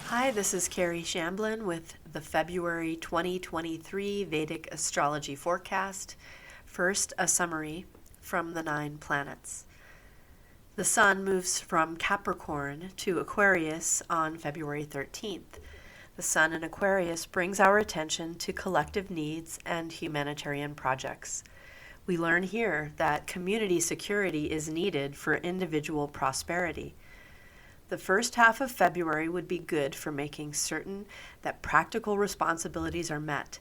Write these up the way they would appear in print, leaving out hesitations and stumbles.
Hi, this is Kerry Shamblin with the February 2023 Vedic Astrology forecast. First, a summary from the 9 planets. The Sun moves from Capricorn to Aquarius on February 13th. The Sun in Aquarius brings our attention to collective needs and humanitarian projects. We learn here that community security is needed for individual prosperity. The first half of February would be good for making certain that practical responsibilities are met.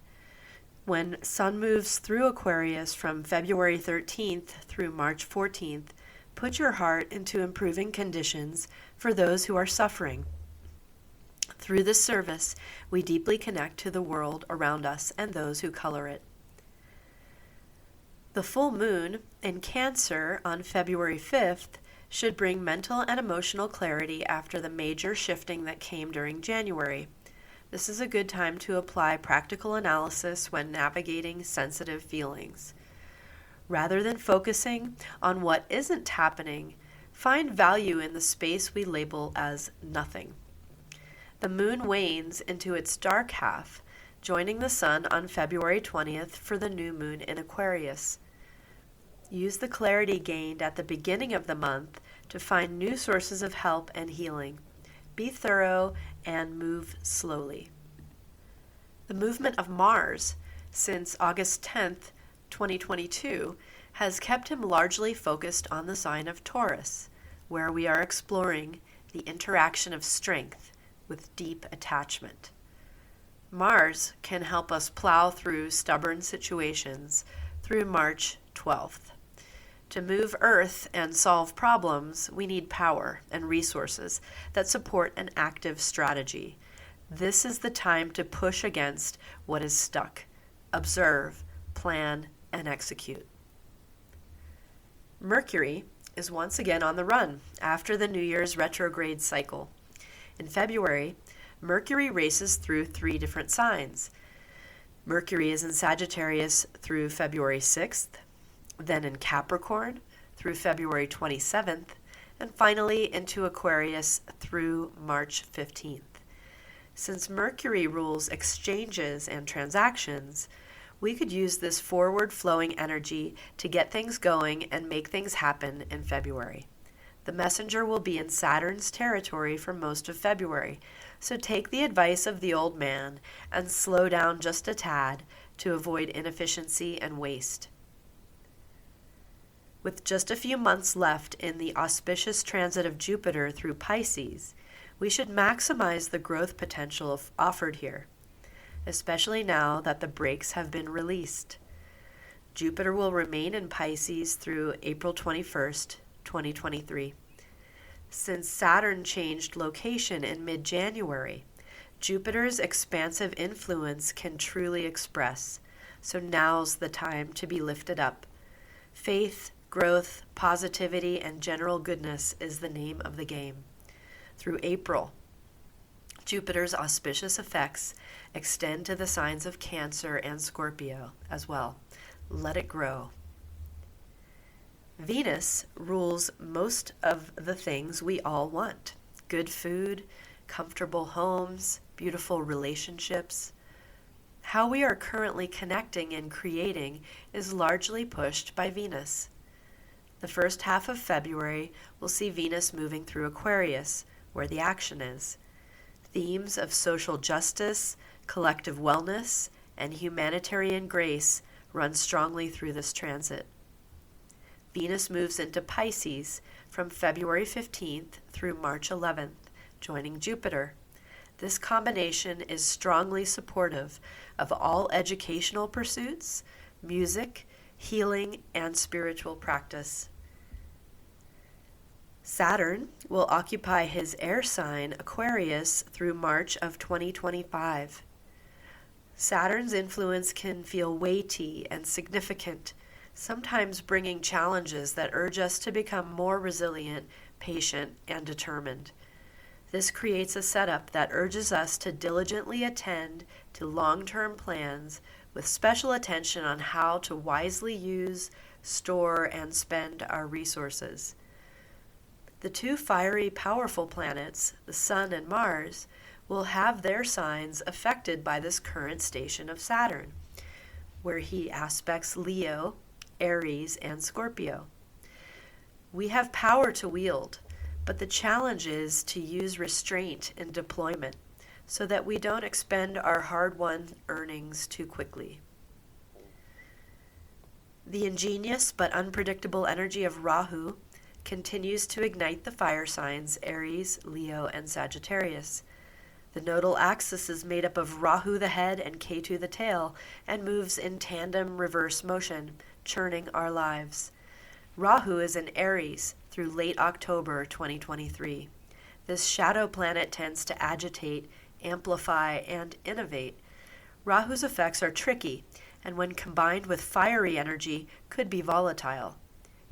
When Sun moves through Aquarius from February 13th through March 14th, put your heart into improving conditions for those who are suffering. Through this service, we deeply connect to the world around us and those who color it. The full moon in Cancer on February 5th should bring mental and emotional clarity after the major shifting that came during January. This is a good time to apply practical analysis when navigating sensitive feelings. Rather than focusing on what isn't happening, find value in the space we label as nothing. The moon wanes into its dark half, joining the Sun on February 20th for the new moon in Aquarius. Use the clarity gained at the beginning of the month to find new sources of help and healing. Be thorough and move slowly. The movement of Mars since August 10th, 2022, has kept him largely focused on the sign of Taurus, where we are exploring the interaction of strength with deep attachment. Mars can help us plow through stubborn situations through March 12th. To move Earth and solve problems, we need power and resources that support an active strategy. This is the time to push against what is stuck. Observe, plan, and execute. Mercury is once again on the run after the New Year's retrograde cycle. In February, Mercury races through 3 different signs. Mercury is in Sagittarius through February 6th, then in Capricorn through February 27th, and finally into Aquarius through March 15th. Since Mercury rules exchanges and transactions, we could use this forward-flowing energy to get things going and make things happen in February. The messenger will be in Saturn's territory for most of February, so take the advice of the old man and slow down just a tad to avoid inefficiency and waste. With just a few months left in the auspicious transit of Jupiter through Pisces, we should maximize the growth potential offered here, especially now that the brakes have been released. Jupiter will remain in Pisces through April 21st, 2023. Since Saturn changed location in mid-January, Jupiter's expansive influence can truly express, so now's the time to be lifted up. Faith, growth, positivity, and general goodness is the name of the game. Through April, Jupiter's auspicious effects extend to the signs of Cancer and Scorpio as well. Let it grow. Venus rules most of the things we all want: good food, comfortable homes, beautiful relationships. How we are currently connecting and creating is largely pushed by Venus. The first half of February will see Venus moving through Aquarius, where the action is. Themes of social justice, collective wellness, and humanitarian grace run strongly through this transit. Venus moves into Pisces from February 15th through March 11th, joining Jupiter. This combination is strongly supportive of all educational pursuits, music, healing, and spiritual practice. Saturn will occupy his air sign Aquarius through March of 2025. Saturn's influence can feel weighty and significant, sometimes bringing challenges that urge us to become more resilient, patient, and determined. This creates a setup that urges us to diligently attend to long-term plans with special attention on how to wisely use, store, and spend our resources. The 2 fiery, powerful planets, the Sun and Mars, will have their signs affected by this current station of Saturn, where he aspects Leo, Aries, and Scorpio. We have power to wield, but the challenge is to use restraint in deployment so that we don't expend our hard-won earnings too quickly. The ingenious but unpredictable energy of Rahu continues to ignite the fire signs Aries, Leo, and Sagittarius. The nodal axis is made up of Rahu the head and Ketu the tail and moves in tandem reverse motion, churning our lives. Rahu is in Aries through late October 2023. This shadow planet tends to agitate, amplify, and innovate. Rahu's effects are tricky, and when combined with fiery energy, could be volatile.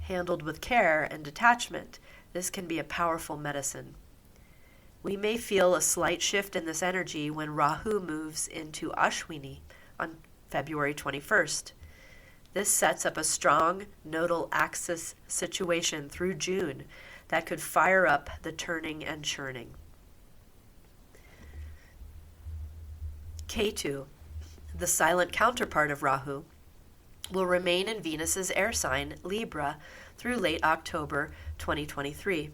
Handled with care and detachment, this can be a powerful medicine. We may feel a slight shift in this energy when Rahu moves into Ashwini on February 21st. This sets up a strong nodal axis situation through June that could fire up the turning and churning. Ketu, the silent counterpart of Rahu, will remain in Venus's air sign, Libra, through late October 2023.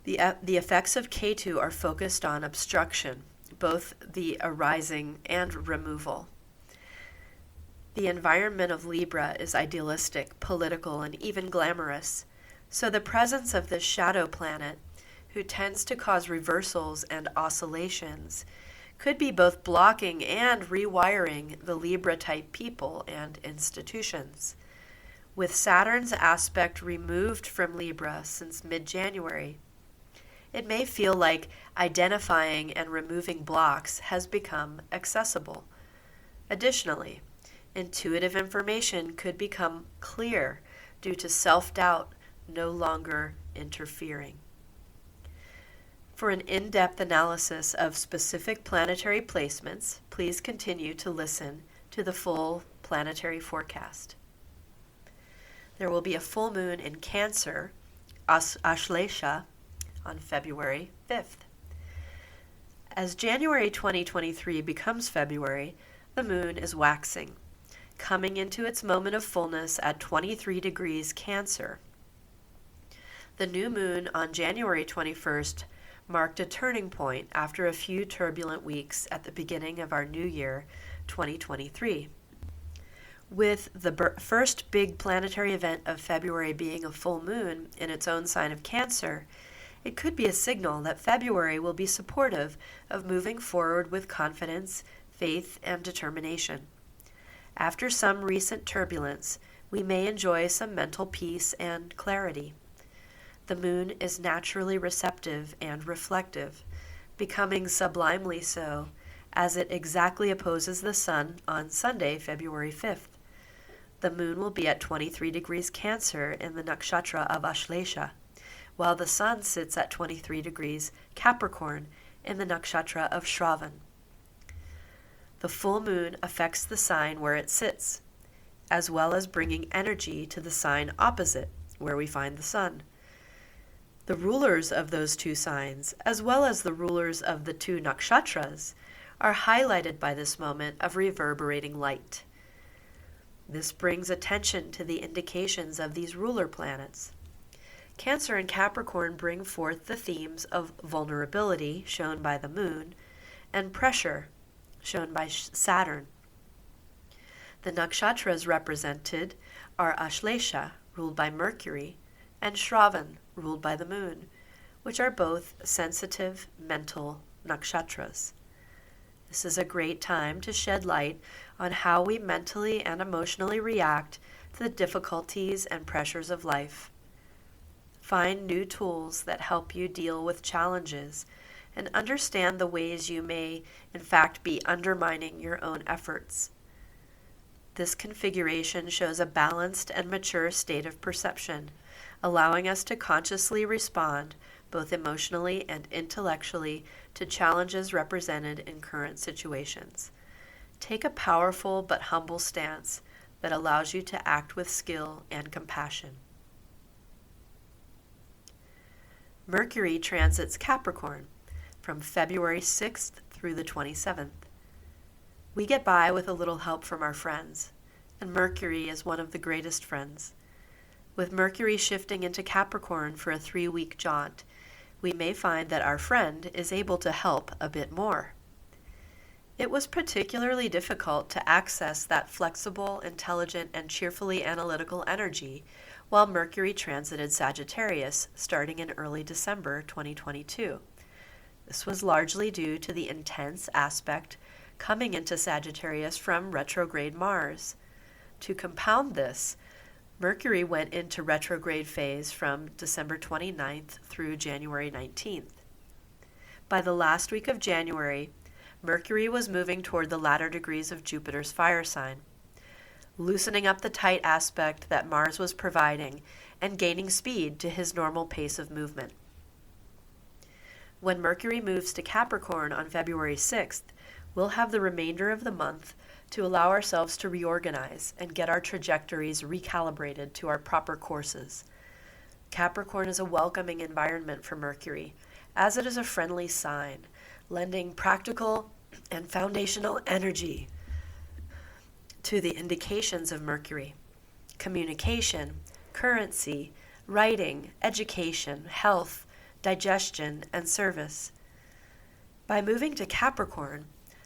The effects of Ketu are focused on obstruction, both the arising and removal. The environment of Libra is idealistic, political, and even glamorous, so the presence of this shadow planet, who tends to cause reversals and oscillations, could be both blocking and rewiring the Libra-type people and institutions. With Saturn's aspect removed from Libra since mid-January, it may feel like identifying and removing blocks has become accessible. Additionally, intuitive information could become clear due to self-doubt no longer interfering. For an in-depth analysis of specific planetary placements, please continue to listen to the full planetary forecast. There will be a full moon in Cancer, Ashlesha, on February 5th. As January 2023 becomes February, the moon is waxing, coming into its moment of fullness at 23 degrees Cancer. The new moon on January 21st marked a turning point after a few turbulent weeks at the beginning of our new year, 2023. With the first big planetary event of February being a full moon in its own sign of Cancer, it could be a signal that February will be supportive of moving forward with confidence, faith, and determination. After some recent turbulence, we may enjoy some mental peace and clarity. The moon is naturally receptive and reflective, becoming sublimely so, as it exactly opposes the sun on Sunday, February 5th. The moon will be at 23 degrees Cancer in the nakshatra of Ashlesha, while the sun sits at 23 degrees Capricorn in the nakshatra of Shravan. The full moon affects the sign where it sits, as well as bringing energy to the sign opposite, where we find the sun. The rulers of those two signs, as well as the rulers of the two nakshatras, are highlighted by this moment of reverberating light. This brings attention to the indications of these ruler planets. Cancer and Capricorn bring forth the themes of vulnerability, shown by the moon, and pressure, shown by Saturn. The nakshatras represented are Ashlesha, ruled by Mercury, and Shravan, ruled by the moon, which are both sensitive, mental nakshatras. This is a great time to shed light on how we mentally and emotionally react to the difficulties and pressures of life. Find new tools that help you deal with challenges and understand the ways you may, in fact, be undermining your own efforts. This configuration shows a balanced and mature state of perception, allowing us to consciously respond, both emotionally and intellectually, to challenges represented in current situations. Take a powerful but humble stance that allows you to act with skill and compassion. Mercury transits Capricorn, from February 6th through the 27th. We get by with a little help from our friends, and Mercury is one of the greatest friends. With Mercury shifting into Capricorn for a 3-week jaunt, we may find that our friend is able to help a bit more. It was particularly difficult to access that flexible, intelligent, and cheerfully analytical energy while Mercury transited Sagittarius starting in early December 2022. This was largely due to the intense aspect coming into Sagittarius from retrograde Mars. To compound this, Mercury went into retrograde phase from December 29th through January 19th. By the last week of January, Mercury was moving toward the latter degrees of Jupiter's fire sign, loosening up the tight aspect that Mars was providing and gaining speed to his normal pace of movement. When Mercury moves to Capricorn on February 6th, we'll have the remainder of the month to allow ourselves to reorganize and get our trajectories recalibrated to our proper courses. Capricorn is a welcoming environment for Mercury, as it is a friendly sign, lending practical and foundational energy to the indications of Mercury: communication, currency, writing, education, health, digestion, and service. By moving to Capricorn,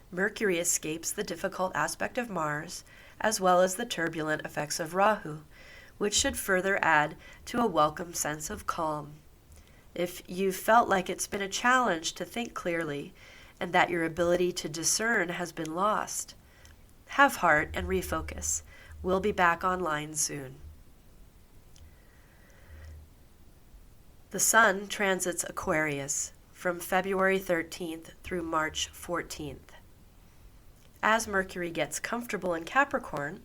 Mercury escapes the difficult aspect of Mars, as well as the turbulent effects of Rahu, which should further add to a welcome sense of calm. If you've felt like it's been a challenge to think clearly and that your ability to discern has been lost, have heart and refocus. We'll be back online soon. The Sun transits Aquarius from February 13th through March 14th. As Mercury gets comfortable in Capricorn,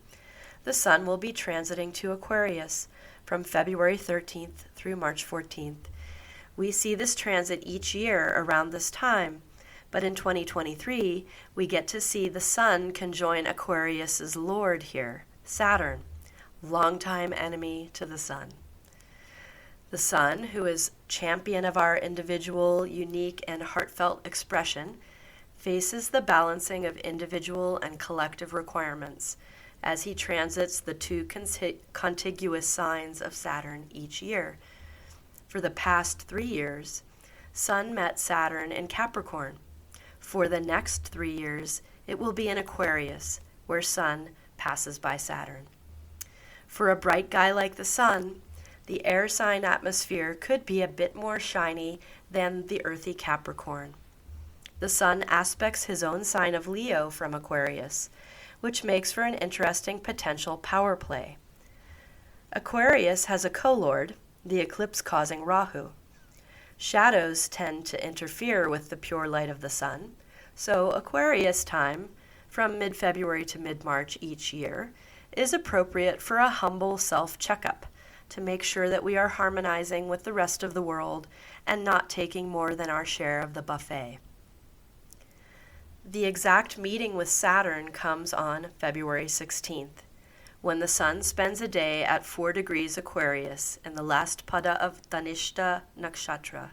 the Sun will be transiting to Aquarius from February 13th through March 14th. We see this transit each year around this time, but in 2023, we get to see the Sun conjoin Aquarius's Lord here, Saturn, longtime enemy to the Sun. The Sun, who is champion of our individual, unique, and heartfelt expression, faces the balancing of individual and collective requirements as he transits the two contiguous signs of Saturn each year. For the past 3 years, Sun met Saturn in Capricorn. For the next 3 years, it will be in Aquarius, where Sun passes by Saturn. For a bright guy like the Sun, the air sign atmosphere could be a bit more shiny than the earthy Capricorn. The Sun aspects his own sign of Leo from Aquarius, which makes for an interesting potential power play. Aquarius has a co-lord, the eclipse-causing Rahu. Shadows tend to interfere with the pure light of the Sun, so Aquarius time, from mid-February to mid-March each year, is appropriate for a humble self-checkup to make sure that we are harmonizing with the rest of the world and not taking more than our share of the buffet. The exact meeting with Saturn comes on February 16th, when the Sun spends a day at 4 degrees Aquarius in the last pada of Dhanishta Nakshatra.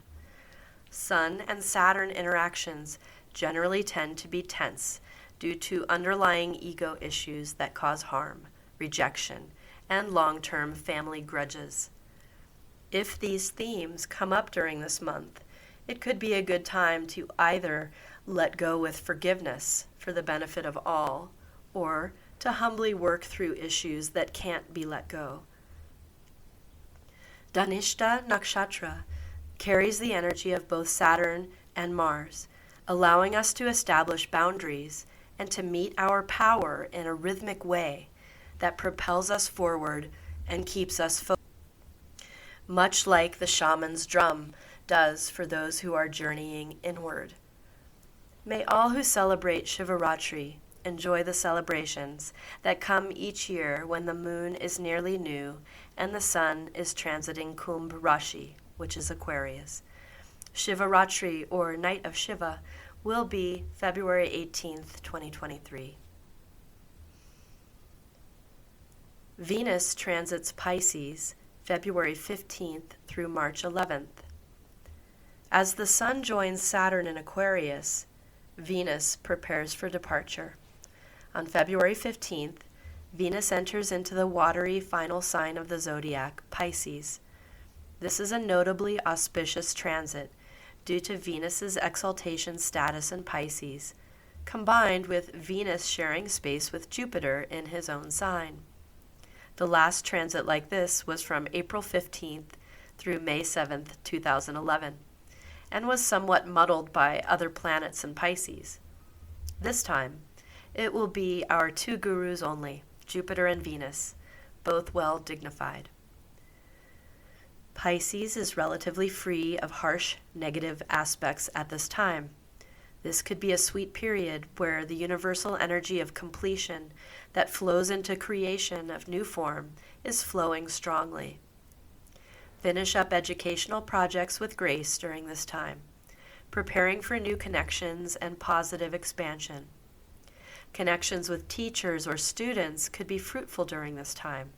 Sun and Saturn interactions generally tend to be tense due to underlying ego issues that cause harm, rejection, and long-term family grudges. If these themes come up during this month, it could be a good time to either let go with forgiveness for the benefit of all, or to humbly work through issues that can't be let go. Dhanishta Nakshatra carries the energy of both Saturn and Mars, allowing us to establish boundaries and to meet our power in a rhythmic way that propels us forward and keeps us focused, much like the shaman's drum does for those who are journeying inward. May all who celebrate Shivaratri enjoy the celebrations that come each year when the moon is nearly new and the Sun is transiting Kumbh Rashi, which is Aquarius. Shivaratri, or Night of Shiva, will be February 18th, 2023. Venus transits Pisces February 15th through March 11th. As the Sun joins Saturn in Aquarius, Venus prepares for departure. On February 15th, Venus enters into the watery final sign of the zodiac, Pisces. This is a notably auspicious transit due to Venus's exaltation status in Pisces, combined with Venus sharing space with Jupiter in his own sign. The last transit like this was from April 15th through May 7th, 2011, and was somewhat muddled by other planets in Pisces. This time, it will be our two gurus only, Jupiter and Venus, both well dignified. Pisces is relatively free of harsh negative aspects at this time. This could be a sweet period where the universal energy of completion that flows into creation of new form is flowing strongly. Finish up educational projects with grace during this time, preparing for new connections and positive expansion. Connections with teachers or students could be fruitful during this time,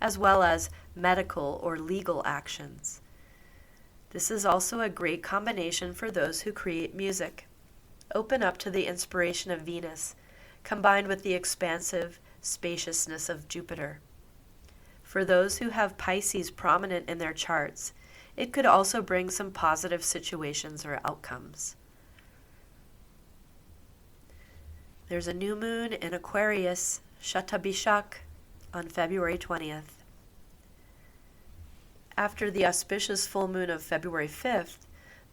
as well as medical or legal actions. This is also a great combination for those who create music. Open up to the inspiration of Venus, combined with the expansive spaciousness of Jupiter. For those who have Pisces prominent in their charts, it could also bring some positive situations or outcomes. There's a new moon in Aquarius, Shatabishak, on February 20th. After the auspicious full moon of February 5th,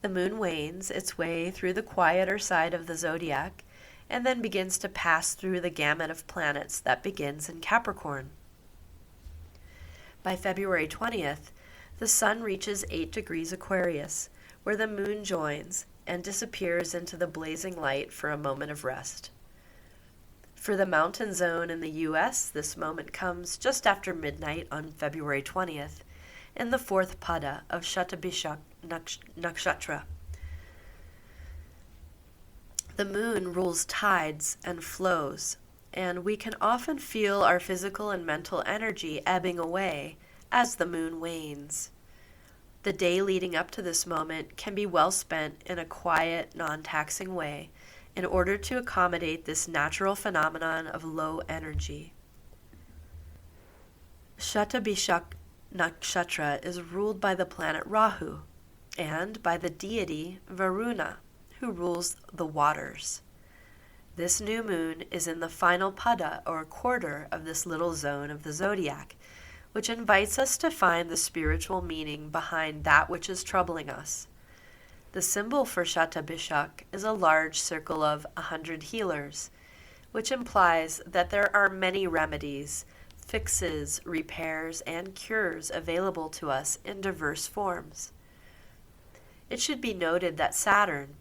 the moon wanes its way through the quieter side of the zodiac and then begins to pass through the gamut of planets that begins in Capricorn. By February 20th, the Sun reaches 8 degrees Aquarius, where the moon joins and disappears into the blazing light for a moment of rest. For the mountain zone in the U.S., this moment comes just after midnight on February 20th, in the fourth pada of Shatabishak Nakshatra. The moon rules tides and flows, and we can often feel our physical and mental energy ebbing away as the moon wanes. The day leading up to this moment can be well spent in a quiet, non-taxing way in order to accommodate this natural phenomenon of low energy. Shatabishak Nakshatra is ruled by the planet Rahu and by the deity Varuna, who rules the waters. This new moon is in the final pada or quarter of this little zone of the zodiac, which invites us to find the spiritual meaning behind that which is troubling us. The symbol for Shatabishak is a large circle of 100 healers, which implies that there are many remedies, fixes, repairs, and cures available to us in diverse forms. It should be noted that Saturn,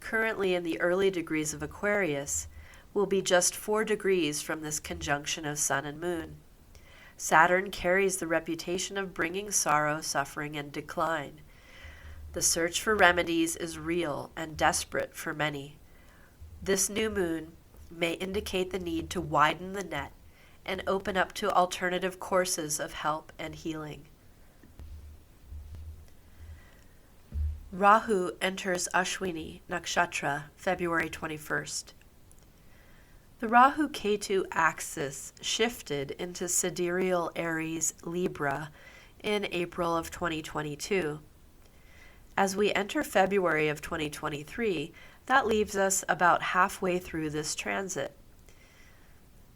currently in the early degrees of Aquarius, will be just 4 degrees from this conjunction of Sun and Moon. Saturn carries the reputation of bringing sorrow, suffering, and decline. The search for remedies is real and desperate for many. This new moon may indicate the need to widen the net and open up to alternative courses of help and healing. Rahu enters Ashwini Nakshatra February 21st. The Rahu-Ketu axis shifted into sidereal Aries Libra in April of 2022. As we enter February of 2023, that leaves us about halfway through this transit.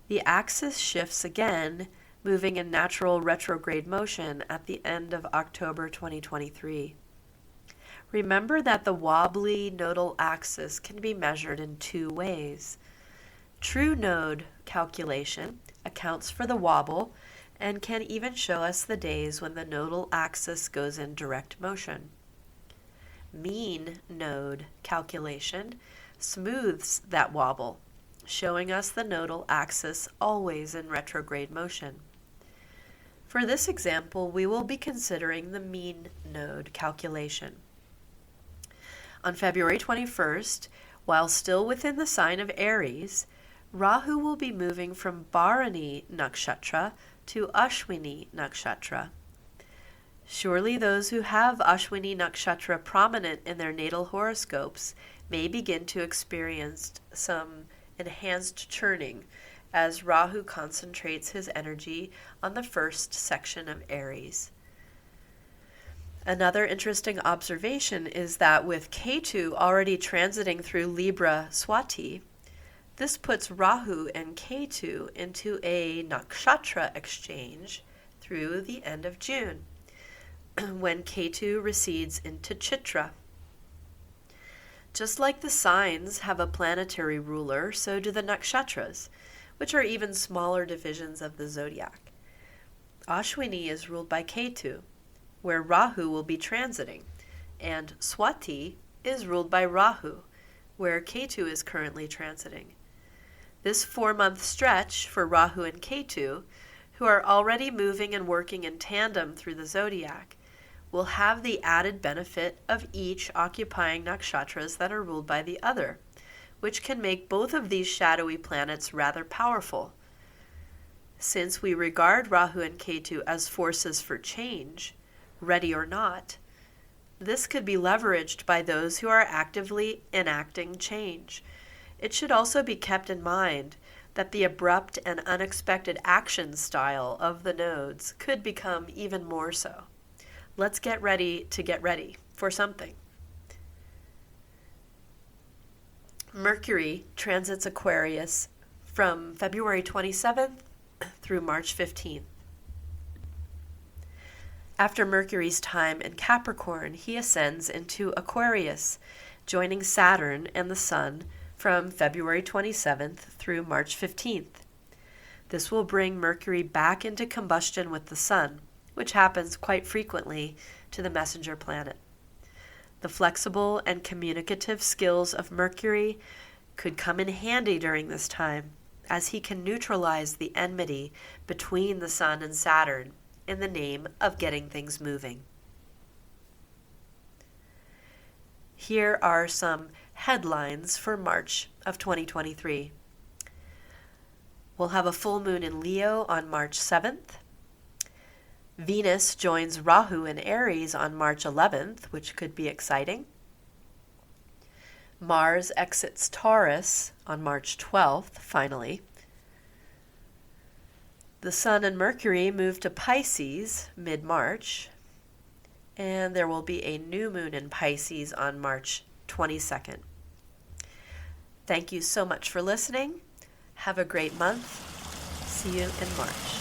The axis shifts again, moving in natural retrograde motion at the end of October 2023. Remember that the wobbly nodal axis can be measured in 2 ways. True node calculation accounts for the wobble and can even show us the days when the nodal axis goes in direct motion. Mean node calculation smooths that wobble, showing us the nodal axis always in retrograde motion. For this example, we will be considering the mean node calculation. On February 21st, while still within the sign of Aries, Rahu will be moving from Bharani Nakshatra to Ashwini Nakshatra. Surely those who have Ashwini Nakshatra prominent in their natal horoscopes may begin to experience some enhanced churning as Rahu concentrates his energy on the first section of Aries. Another interesting observation is that with Ketu already transiting through Libra Swati, this puts Rahu and Ketu into a nakshatra exchange through the end of June, when Ketu recedes into Chitra. Just like the signs have a planetary ruler, so do the nakshatras, which are even smaller divisions of the zodiac. Ashwini is ruled by Ketu, where Rahu will be transiting, and Swati is ruled by Rahu, where Ketu is currently transiting. This 4-month stretch for Rahu and Ketu, who are already moving and working in tandem through the zodiac, will have the added benefit of each occupying nakshatras that are ruled by the other, which can make both of these shadowy planets rather powerful. Since we regard Rahu and Ketu as forces for change, ready or not, this could be leveraged by those who are actively enacting change. It should also be kept in mind that the abrupt and unexpected action style of the nodes could become even more so. Let's get ready to get ready for something. Mercury transits Aquarius from February 27th through March 15th. After Mercury's time in Capricorn, he ascends into Aquarius, joining Saturn and the Sun from February 27th through March 15th. This will bring Mercury back into combustion with the Sun, which happens quite frequently to the messenger planet. The flexible and communicative skills of Mercury could come in handy during this time, as he can neutralize the enmity between the Sun and Saturn in the name of getting things moving. Here are some headlines for March of 2023. We'll have a full moon in Leo on March 7th. Venus joins Rahu in Aries on March 11th, which could be exciting. Mars exits Taurus on March 12th, finally. The Sun and Mercury move to Pisces mid-March, and there will be a new moon in Pisces on March 22nd. Thank you so much for listening. Have a great month. See you in March.